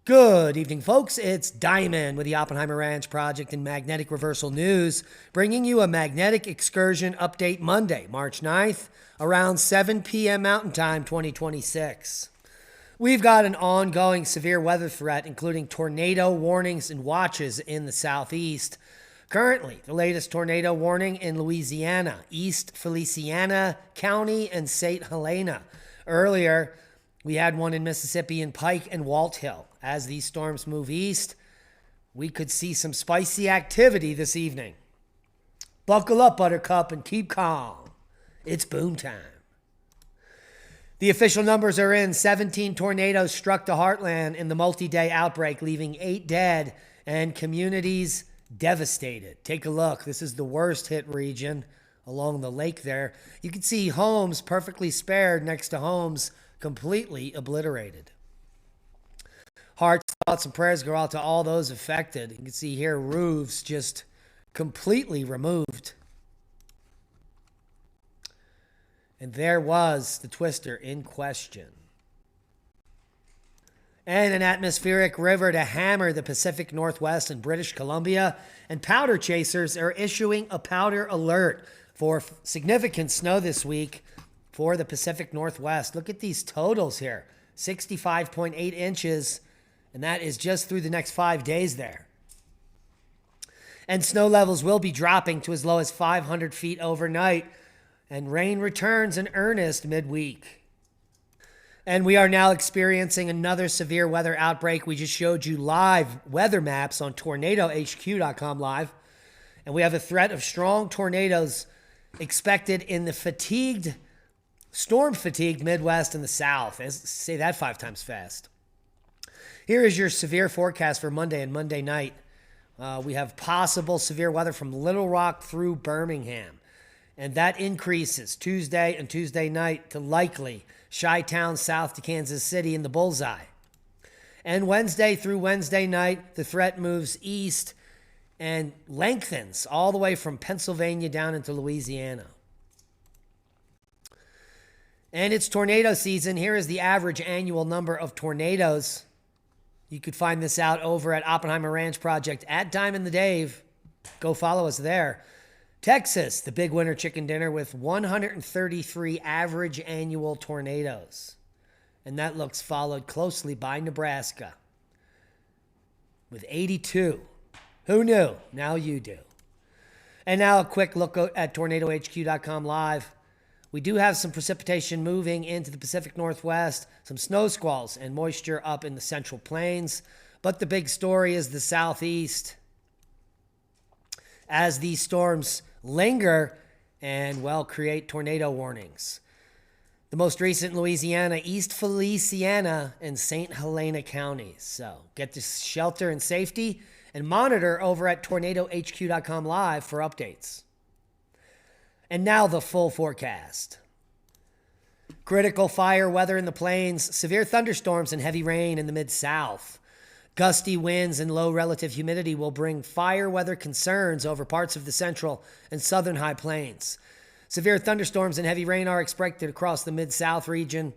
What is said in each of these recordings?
Good evening, folks. It's Diamond with the Oppenheimer Ranch Project and Magnetic Reversal News, bringing you a magnetic excursion update Monday, March 9th, around 7 p.m. Mountain Time 2026. We've got an ongoing severe weather threat, including tornado warnings and watches in the southeast. Currently, the latest tornado warning in Louisiana, East Feliciana County, and St. Helena. Earlier, we had one in Mississippi in Pike and Walt Hill. As these storms move east, we could see some spicy activity this evening. Buckle up, Buttercup, and keep calm. It's boom time. The official numbers are in. 17 tornadoes struck the heartland in the multi-day outbreak, leaving 8 dead and communities devastated. Take a look. This is the worst hit region along the lake there. You can see homes perfectly spared next to homes completely obliterated. Hearts, thoughts, and prayers go out to all those affected. You can see here roofs just completely removed. And there was the twister in question. And an atmospheric river to hammer the Pacific Northwest and British Columbia. And powder chasers are issuing a powder alert for significant snow this week for the Pacific Northwest. Look at these totals here. 65.8 inches. And that is just through the next 5 days there. And snow levels will be dropping to as low as 500 feet overnight. And rain returns in earnest midweek. And we are now experiencing another severe weather outbreak. We just showed you live weather maps on tornadohq.com live. And we have a threat of strong tornadoes expected in the storm-fatigued Midwest and the South. Say that 5 times fast. Here is your severe forecast for Monday and Monday night. We have possible severe weather from Little Rock through Birmingham. And that increases Tuesday and Tuesday night to likely Chi-Town south to Kansas City in the bullseye. And Wednesday through Wednesday night, the threat moves east and lengthens all the way from Pennsylvania down into Louisiana. And it's tornado season. Here is the average annual number of tornadoes. You could find this out over at Oppenheimer Ranch Project at Diamond the Dave. Go follow us there. Texas, the big winter chicken dinner with 133 average annual tornadoes. And that looks followed closely by Nebraska with 82. Who knew? Now you do. And now a quick look at tornadohq.com live. We do have some precipitation moving into the Pacific Northwest, some snow squalls and moisture up in the Central Plains. But the big story is the Southeast. As these storms linger and, well, create tornado warnings. The most recent Louisiana, East Feliciana and St. Helena counties. So get to shelter and safety and monitor over at tornadohq.com live for updates. And now the full forecast. Critical fire weather in the plains, severe thunderstorms and heavy rain in the Mid-South. Gusty winds and low relative humidity will bring fire weather concerns over parts of the central and southern high plains. Severe thunderstorms and heavy rain are expected across the Mid-South region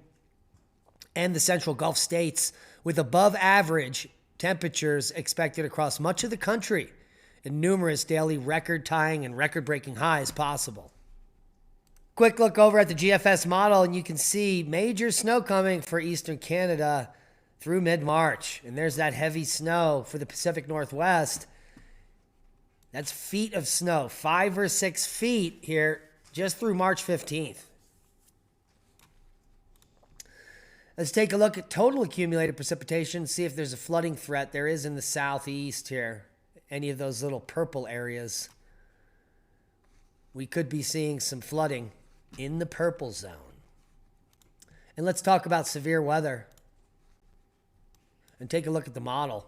and the central Gulf states, with above average temperatures expected across much of the country and numerous daily record-tying and record-breaking highs possible. Quick look over at the GFS model, and you can see major snow coming for eastern Canada through mid-March. And there's that heavy snow for the Pacific Northwest. That's feet of snow, 5 or 6 feet here just through March 15th. Let's take a look at total accumulated precipitation, see if there's a flooding threat. There is in the southeast here, any of those little purple areas. We could be seeing some flooding in the purple zone. And let's talk about severe weather and take a look at the model.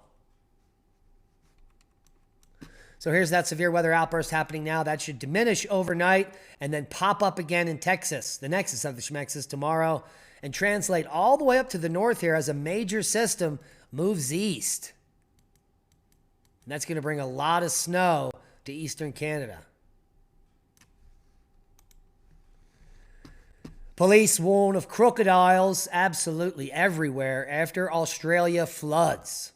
So here's that severe weather outburst happening now. That should diminish overnight and then pop up again in Texas, the nexus of the Schmexes, tomorrow, and translate all the way up to the north here as a major system moves east. And that's going to bring a lot of snow to eastern Canada. Police warn of crocodiles absolutely everywhere after Australia floods.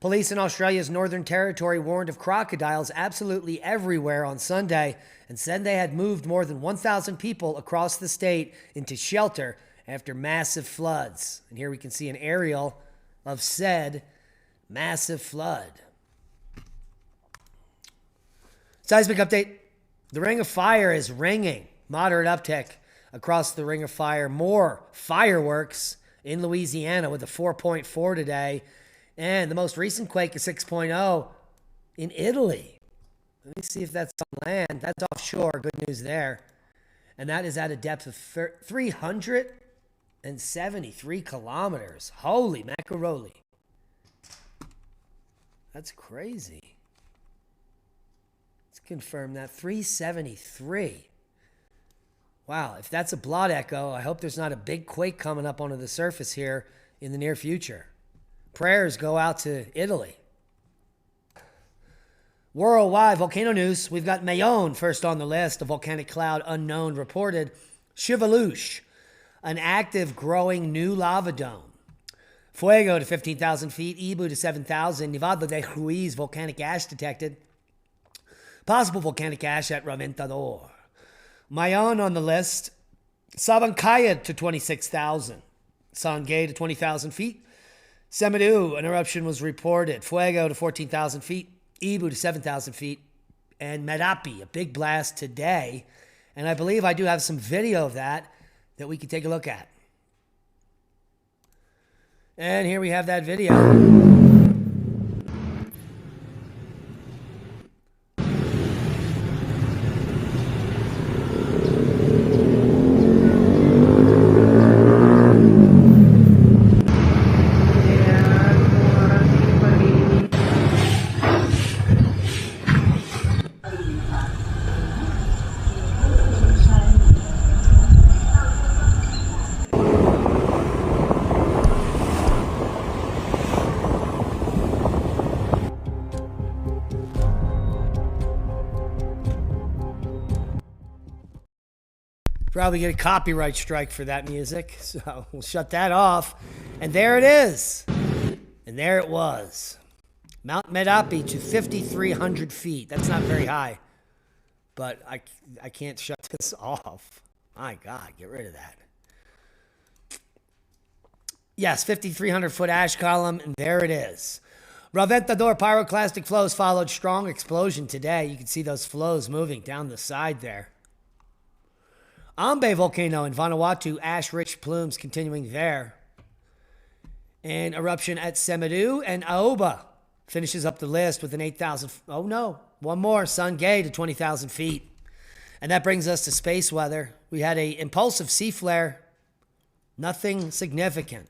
Police in Australia's Northern Territory warned of crocodiles absolutely everywhere on Sunday and said they had moved more than 1,000 people across the state into shelter after massive floods. And here we can see an aerial of said massive flood. Seismic update. The Ring of Fire is ringing. Moderate uptick across the Ring of Fire. More fireworks in Louisiana with a 4.4 today. And the most recent quake is 6.0 in Italy. Let me see if that's on land. That's offshore. Good news there. And that is at a depth of 373 kilometers. Holy macaroni. That's crazy. Let's confirm that. 373. Wow, if that's a blot echo, I hope there's not a big quake coming up onto the surface here in the near future. Prayers go out to Italy. Worldwide volcano news. We've got Mayonne first on the list. A volcanic cloud unknown reported. Chivalouche, an active growing new lava dome. Fuego to 15,000 feet. Ibu to 7,000. Nevada de Ruiz, volcanic ash detected. Possible volcanic ash at Reventador. Mayonne on the list. Sabancaya to 26,000. Sangay to 20,000 feet. Semedu, an eruption was reported. Fuego to 14,000 feet. Ibu to 7,000 feet. And Merapi, a big blast today. And I believe I do have some video of that we can take a look at. And here we have that video. Probably get a copyright strike for that music, so we'll shut that off. And there it is. And there it was. Mount Merapi to 5,300 feet. That's not very high, but I can't shut this off. My God, get rid of that. Yes, 5,300 foot ash column, and there it is. Reventador pyroclastic flows followed strong explosion today. You can see those flows moving down the side there. Ambe volcano in Vanuatu, ash-rich plumes continuing there. An eruption at Semedu, and Aoba finishes up the list with an 8,000. Oh no, one more. Sangay to 20,000 feet. And that brings us to space weather. We had an impulsive sea flare. Nothing significant.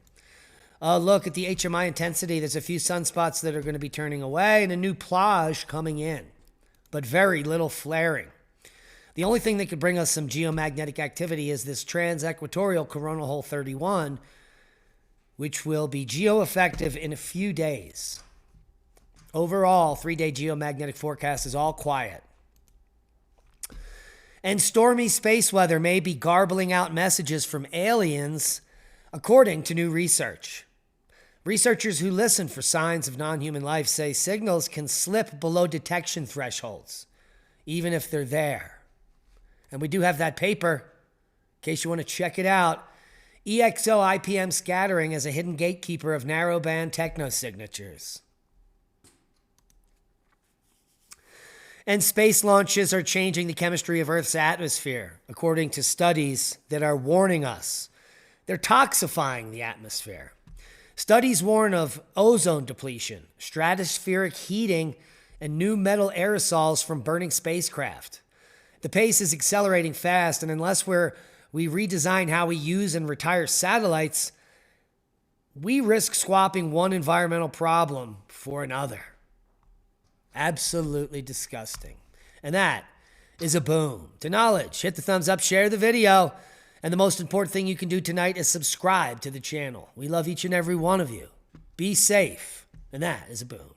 Look at the HMI intensity. There's a few sunspots that are going to be turning away and a new plage coming in, but very little flaring. The only thing that could bring us some geomagnetic activity is this trans-equatorial coronal hole 31, which will be geo-effective in a few days. Overall, 3-day geomagnetic forecast is all quiet. And stormy space weather may be garbling out messages from aliens, according to new research. Researchers who listen for signs of non-human life say signals can slip below detection thresholds, even if they're there. And we do have that paper, in case you want to check it out. EXO IPM scattering as a hidden gatekeeper of narrowband technosignatures. And space launches are changing the chemistry of Earth's atmosphere, according to studies that are warning us. They're toxifying the atmosphere. Studies warn of ozone depletion, stratospheric heating, and new metal aerosols from burning spacecraft. The pace is accelerating fast, and unless we redesign how we use and retire satellites, we risk swapping one environmental problem for another. Absolutely disgusting. And that is a boom to knowledge. Hit the thumbs up, share the video, and the most important thing you can do tonight is subscribe to the channel. We love each and every one of you. Be safe, and that is a boom.